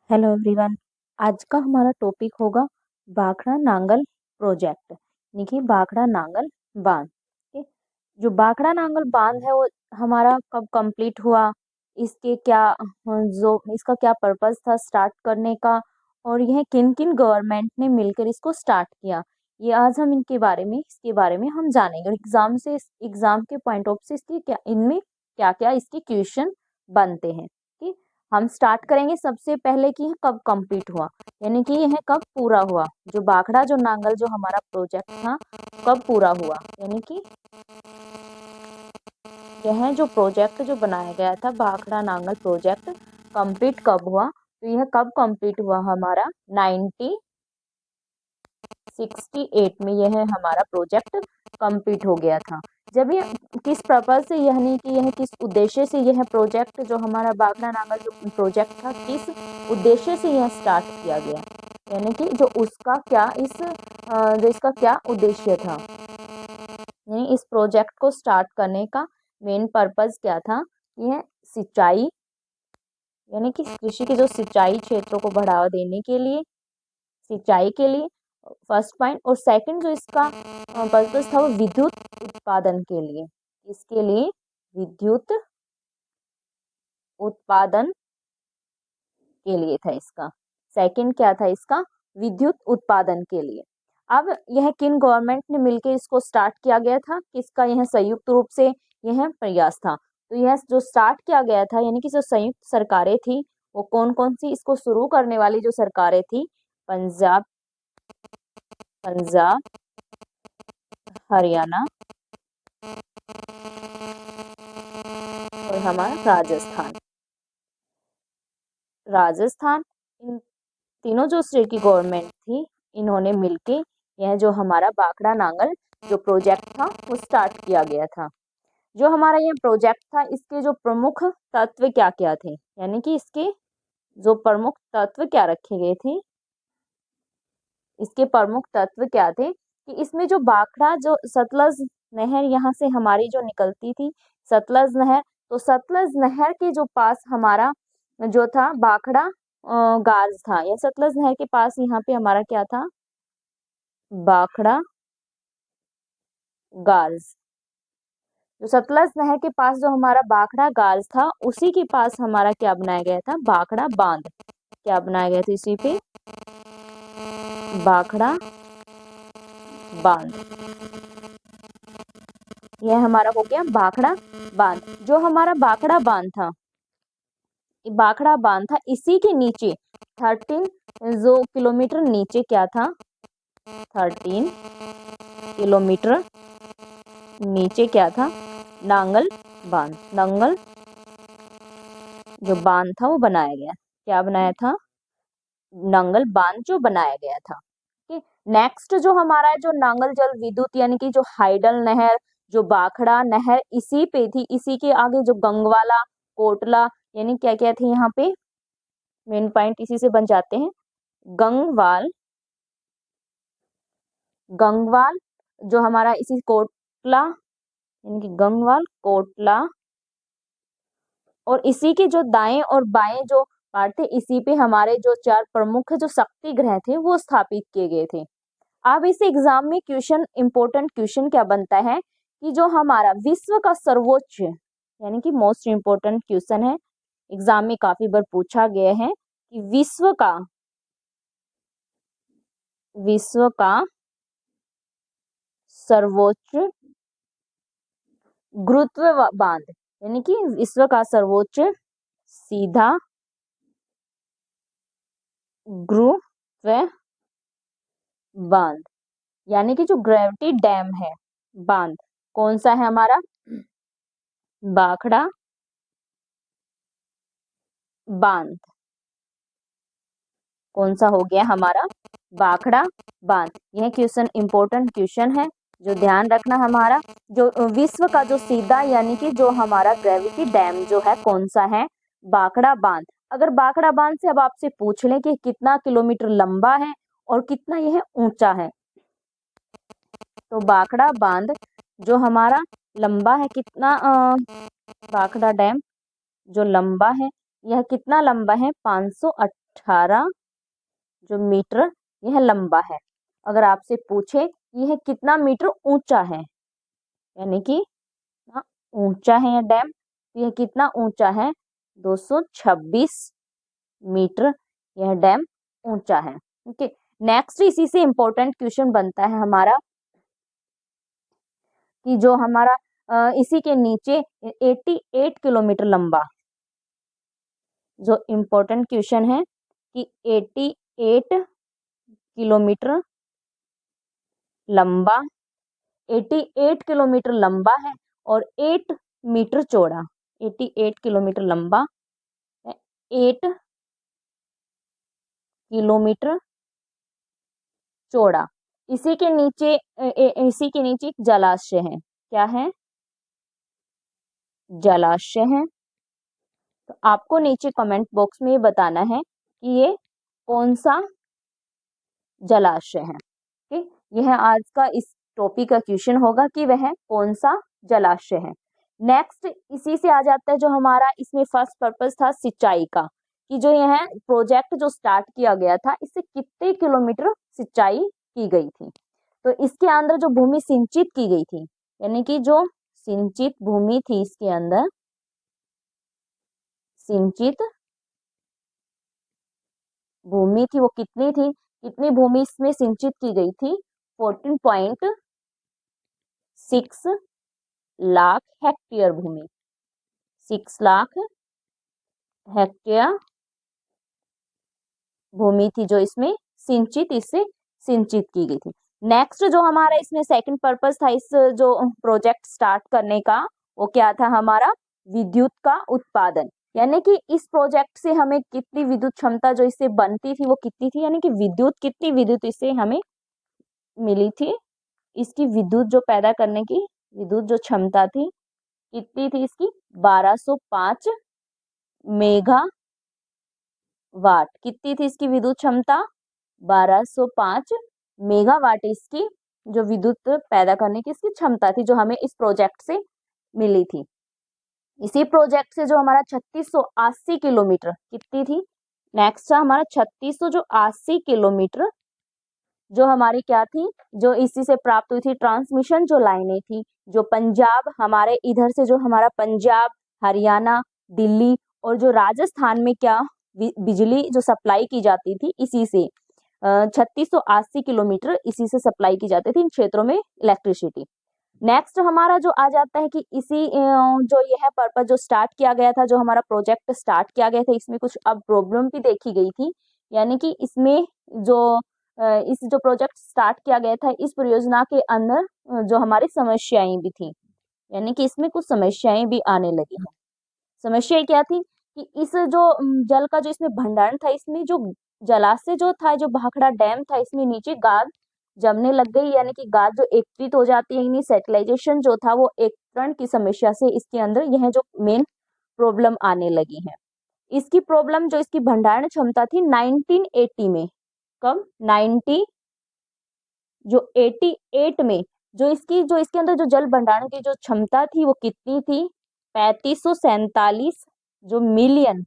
Hello everyone. आज का हमारा टॉपिक होगा भाखड़ा नांगल प्रोजेक्ट। देखिए भाखड़ा नांगल बांध। ठीक, जो भाखड़ा नांगल बांध है वो हमारा कब कंप्लीट हुआ, इसके क्या जो इसका क्या पर्पस था स्टार्ट करने का, और यह किन किन गवर्नमेंट ने मिलकर इसको स्टार्ट किया, ये आज हम इसके बारे में हम जानेंगे। और एग्जाम के पॉइंट ऑफ से इसके क्या इनमें क्या क्या इसके क्वेश्चन बनते हैं। ठीक, हम स्टार्ट करेंगे सबसे पहले कि यह कब कंप्लीट हुआ, यानी कि यह कब पूरा हुआ। जो भाखड़ा जो नांगल जो हमारा प्रोजेक्ट था कब पूरा हुआ, यानी कि यह जो प्रोजेक्ट जो बनाया गया था भाखड़ा नांगल प्रोजेक्ट कंप्लीट कब हुआ। तो यह कब कंप्लीट हुआ हमारा 1968 में यह हमारा प्रोजेक्ट कंप्लीट हो गया था। जब यह किस पर्पज से, यानी कि यह किस उद्देश्य से यह प्रोजेक्ट जो हमारा भाखड़ा नांगल जो प्रोजेक्ट था किस उद्देश्य से यह स्टार्ट किया गया, यानी कि जो उसका क्या जो इसका क्या उद्देश्य था, यानी इस प्रोजेक्ट को स्टार्ट करने का मेन पर्पज क्या था। यह सिंचाई, यानी कि कृषि के जो सिंचाई क्षेत्रों को बढ़ावा देने के लिए, सिंचाई के लिए फर्स्ट पॉइंट। और सेकंड जो इसका पर्पस था वो विद्युत उत्पादन के लिए, इसके लिए विद्युत उत्पादन के लिए था इसका। सेकंड क्या था इसका, विद्युत उत्पादन के लिए। अब यह किन गवर्नमेंट ने मिलकर इसको स्टार्ट किया गया था, किसका यह संयुक्त रूप से यह प्रयास था। तो यह जो स्टार्ट किया गया था, यानी कि जो संयुक्त सरकारें थी वो कौन कौन सी, इसको शुरू करने वाली जो सरकारें थी, पंजाब पंजाब हरियाणा और हमारा राजस्थान इन तीनों जो स्टेट की गवर्नमेंट थी, इन्होंने मिलके यह जो हमारा भाखड़ा नांगल जो प्रोजेक्ट था वो स्टार्ट किया गया था। जो हमारा यह प्रोजेक्ट था इसके जो प्रमुख तत्व क्या क्या थे, यानी कि इसके जो प्रमुख तत्व क्या रखे गए थे, इसके प्रमुख तत्व क्या थे कि इसमें जो भाखड़ा जो सतलज नहर यहाँ से हमारी जो निकलती थी, सतलज नहर, तो सतलज नहर के जो पास हमारा जो था भाखड़ा गार्ज था, या सतलज नहर के पास यहाँ पे हमारा क्या था, भाखड़ा गार्ज। जो सतलज नहर के पास जो हमारा भाखड़ा गार्ज था उसी के पास हमारा क्या बनाया गया था, भाखड़ा बांध। क्या बनाया गया था इसी पे, भाखड़ा बांध। यह हमारा हो गया भाखड़ा बांध। जो हमारा भाखड़ा बांध था, भाखड़ा बांध था, इसी के नीचे 13 जो किलोमीटर नीचे क्या था, 13 किलोमीटर नीचे क्या था, नांगल बांध। नांगल जो बांध था वो बनाया गया। क्या बनाया था, नांगल बांध जो बनाया गया था। नेक्स्ट जो हमारा जो नांगल जल विद्युत, यानी कि जो हाइडल नहर जो भाखड़ा नहर इसी पे थी, इसी के आगे जो गंगवाला कोटला, यानी क्या क्या थे यहाँ पे मेन पॉइंट इसी से बन जाते हैं। गंगवाल, गंगवाल जो हमारा इसी कोटला, यानी कि गंगवाल कोटला, और इसी के जो दाएं और बाएं जो पार्ट थे इसी पे हमारे जो 4 प्रमुख जो शक्ति ग्रह थे वो स्थापित किए गए थे। अब इस एग्जाम में क्वेश्चन, इंपॉर्टेंट क्वेश्चन क्या बनता है कि जो हमारा विश्व का सर्वोच्च, यानी कि मोस्ट इंपॉर्टेंट क्वेश्चन है, एग्जाम में काफी बार पूछा गया है कि विश्व का सर्वोच्च गुरुत्व बांध, यानी कि विश्व का सर्वोच्च सीधा गुरुत्व बांध, यानी कि जो ग्रेविटी डैम है बांध, कौन सा है हमारा, भाखड़ा बांध। कौन सा हो गया हमारा, भाखड़ा बांध। यह क्वेश्चन इंपॉर्टेंट क्वेश्चन है जो ध्यान रखना हमारा। जो विश्व का जो सीधा, यानी कि जो हमारा ग्रेविटी डैम जो है कौन सा है, भाखड़ा बांध। अगर भाखड़ा बांध से अब आपसे पूछ लें कि कितना किलोमीटर लंबा है और कितना यह ऊंचा है, तो भाखड़ा बांध जो हमारा लंबा है कितना, भाखड़ा डैम जो लंबा है, यह कितना लंबा है, 558 18 जो मीटर यह लंबा है। अगर आपसे पूछे यह कितना मीटर ऊंचा है, यानी कि ऊंचा है यह डैम, तो यह कितना ऊंचा है, 226 मीटर यह डैम ऊंचा है। ओके, नेक्स्ट इसी से इंपॉर्टेंट क्वेश्चन बनता है हमारा कि जो हमारा इसी के नीचे 88 किलोमीटर लंबा, जो इम्पोर्टेंट क्वेश्चन है कि 88 किलोमीटर लंबा, 88 किलोमीटर लंबा है और 8 मीटर चौड़ा, 88 किलोमीटर लंबा, 8 किलोमीटर चौड़ा। इसी के नीचे एक जलाशय है। क्या है? जलाशय है। तो आपको नीचे कमेंट बॉक्स में ये बताना है कि ये कौन सा जलाशय है। ठीक, यह आज का इस टॉपिक का क्वेश्चन होगा कि वह कौन सा जलाशय है। नेक्स्ट इसी से आ जाता है जो हमारा इसमें फर्स्ट पर्पस था सिंचाई का, कि जो यह प्रोजेक्ट जो स्टार्ट किया गया था इससे कितने किलोमीटर सिंचाई की गई थी। तो इसके अंदर जो भूमि सिंचित की गई थी, यानी कि जो सिंचित भूमि थी इसके अंदर, सिंचित भूमि थी वो कितनी थी, कितनी भूमि इसमें सिंचित की गई थी, 14.6 लाख हेक्टेयर भूमि, 6 लाख हेक्टेयर भूमि थी जो इसमें इससे सिंचित की गई थी। नेक्स्ट जो हमारा इसमें सेकंड पर्पस था इस जो प्रोजेक्ट स्टार्ट करने का, वो क्या था हमारा, विद्युत का उत्पादन, यानी कि इस प्रोजेक्ट से हमें कितनी विद्युत क्षमता जो इससे बनती थी वो कितनी थी, यानी कि कितनी विद्युत इससे हमें मिली थी, इसकी विद्युत जो पैदा करने की विद्युत जो क्षमता थी कितनी थी इसकी, 1205 मेगावाट। कितनी थी इसकी विद्युत क्षमता, 1205 मेगावाट इसकी जो विद्युत पैदा करने की इसकी क्षमता थी, जो हमें इस प्रोजेक्ट से मिली थी। इसी प्रोजेक्ट से जो हमारा 3680 किलोमीटर कितनी थी, नेक्स्ट था हमारा 3680 किलोमीटर जो हमारी क्या थी, जो इसी से प्राप्त हुई थी ट्रांसमिशन जो लाइनें थी, जो पंजाब हमारे इधर से जो हमारा पंजाब, हरियाणा, दिल्ली और जो राजस्थान में क्या बिजली जो सप्लाई की जाती थी इसी से 3680 किलोमीटर इसी से सप्लाई की जाती थी इन क्षेत्रों में इलेक्ट्रिसिटी। नेक्स्ट हमारा जो आ जाता है कि इसी जो यह पर्पस जो स्टार्ट किया गया था, जो हमारा प्रोजेक्ट स्टार्ट किया गया था, इसमें कुछ अब प्रॉब्लम भी देखी गई थी, यानी कि इसमें जो इस जो प्रोजेक्ट स्टार्ट किया गया था इस परियोजना के अंदर जो हमारी समस्याएं भी थी, यानी कि इसमें कुछ समस्याएं भी आने लगी हैं। समस्याएं क्या थी कि इस जो जल का जो इसमें भंडारण था, इसमें जो जलाशय जो था, जो भाखड़ा डैम था, इसमें नीचे गाद जमने लग गई, यानी कि गाद जो एकत्रित हो जाती है, यानी सेटेलाइजेशन जो था वो एकत्रण की समस्या से इसके अंदर यह जो मेन प्रॉब्लम आने लगी है। इसकी प्रॉब्लम जो इसकी भंडारण क्षमता थी 1980 में, कब 88 में जो इसके अंदर जो जल भंडारण की जो क्षमता थी वो कितनी थी, 3547 जो मिलियन,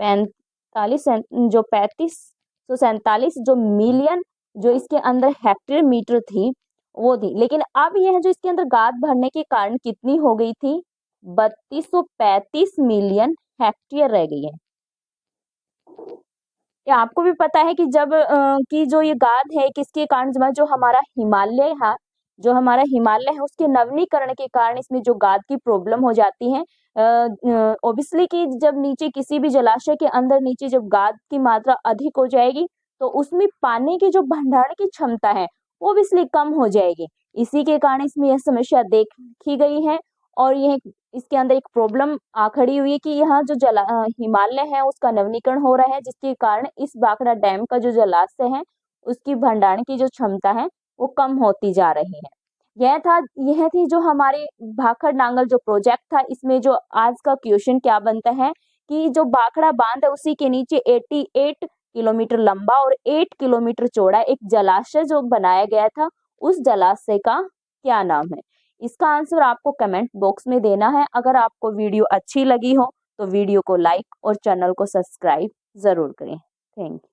3547 जो मिलियन जो इसके अंदर हेक्टेयर मीटर थी वो थी। लेकिन अब यह जो इसके अंदर गाद भरने के कारण कितनी हो गई थी, 3235 मिलियन हेक्टेयर रह गई है। या आपको भी पता है कि जब कि जो ये गाद है किसके कारण, जो हमारा हिमालय है, जो हमारा हिमालय है उसके नवीनीकरण के कारण इसमें जो गाद की प्रॉब्लम हो जाती है। ओबियसली कि जब नीचे किसी भी जलाशय के अंदर नीचे जब गाद की मात्रा अधिक हो जाएगी तो उसमें पानी की जो भंडारण की क्षमता है वो ओबियसली कम हो जाएगी। इसी के कारण इसमें यह समस्या देखी गई है और यह इसके अंदर एक प्रॉब्लम आ खड़ी हुई है कि यहाँ जो हिमालय है उसका नवीनीकरण हो रहा है, जिसके कारण इस भाखड़ा डैम का जो जलाशय है उसकी भंडारण की जो क्षमता है वो कम होती जा रही है। यह थी जो हमारी भाखड़ नांगल जो प्रोजेक्ट था, इसमें जो आज का क्वेश्चन क्या बनता है कि जो भाखड़ा बांध है उसी के नीचे 88 किलोमीटर लंबा और 8 किलोमीटर चौड़ा एक जलाशय जो बनाया गया था, उस जलाशय का क्या नाम है। इसका आंसर आपको कमेंट बॉक्स में देना है। अगर आपको वीडियो अच्छी लगी हो तो वीडियो को लाइक और चैनल को सब्सक्राइब ज़रूर करें। Thank you.